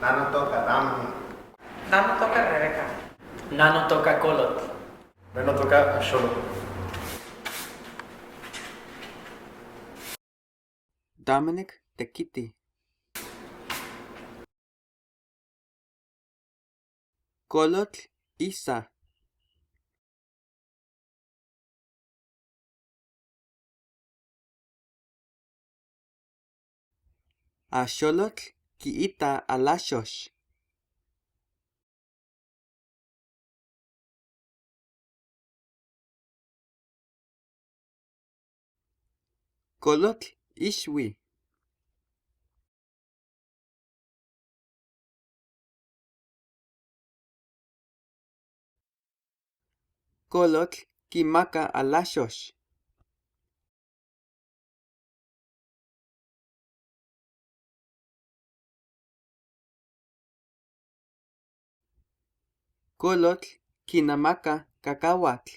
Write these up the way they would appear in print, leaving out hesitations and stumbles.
Nano toca Dominic. Nano toca Rebeca. Nano toca Kolot. Nano toca Axolotl. Dominic Tequiti. Kolotl Isa. Axolotl quiita alaxox. Kolotl ixui. Kolotl quimaca alaxox. Kolotl quinamaca cacahuatl.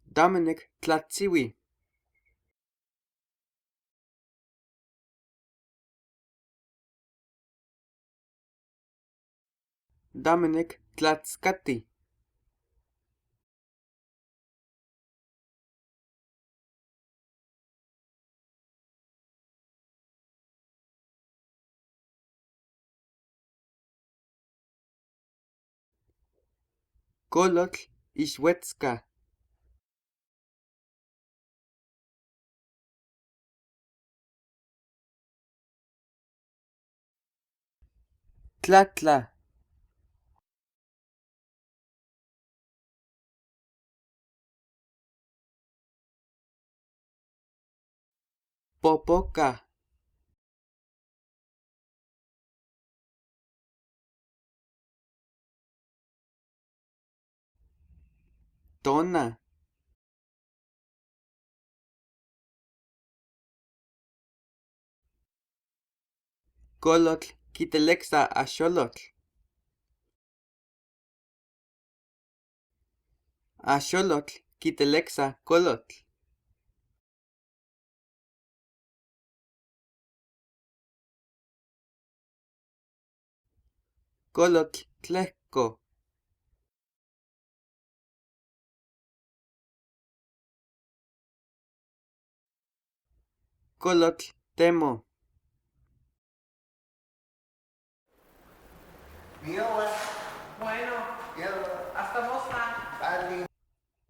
Dominic tlatziui. Dominic tlatzcati. Kolotl ixuetzca. Tlatla. Popoca. Tona. Kolotl quitelexa axolotl. Axolotl quitelexa kolotl. Kolotl tlehco. Kolotl temo. Bueno, hasta mostra.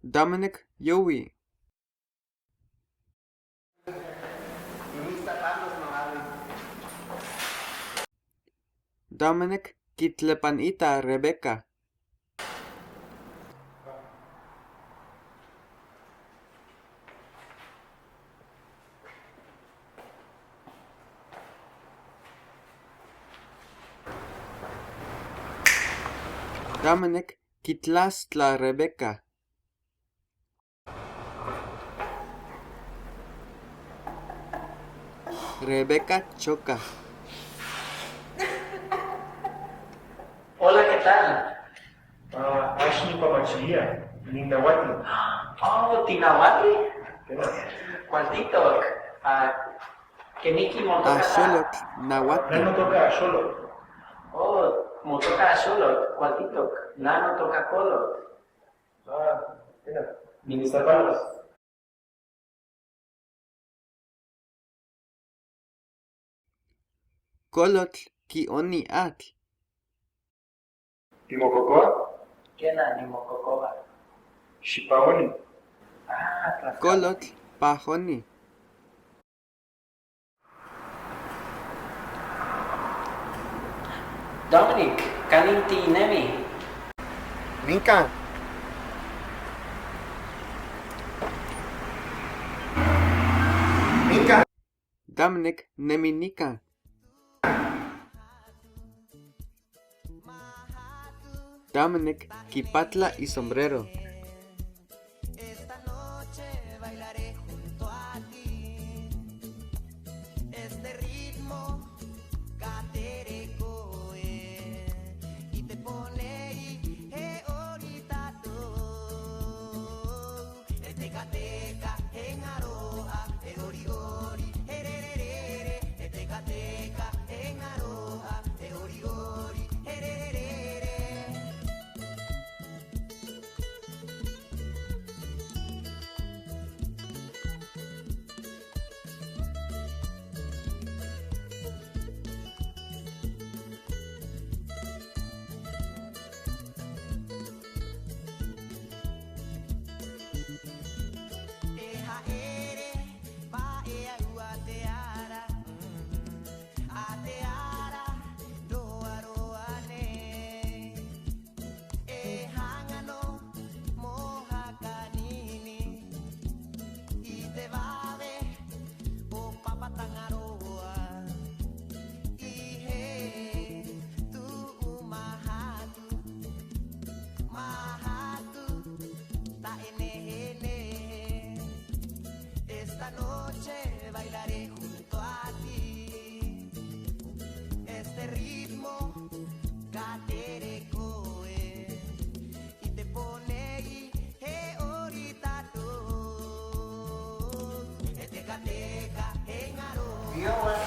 Dominic Yowie. Dominic quitlepanita Rebeca. Dominic quitlastla Rebeca. Rebeca choca. Hola, ¿qué tal? Ashni Pamachilia, Nindahuatl. Oh, Tinahuatl. ¿Qué Cualtitok. Keniki motoka. Axolotl nahuatl. Nano toca Axolotl. Oh, motoka Axolot. Cualtitok. Nano toca Kolot. Mira, Ministapalas. Kolotl quioni atl. Timococoa, Kena ni mokokoba. Xipaoni. Tlaxcala. Kolotl pajoni. Dominic, kaninti nemi. Minka. Minka. Dominic neminica. Dominic quipatla y sombrero. Tío, güey.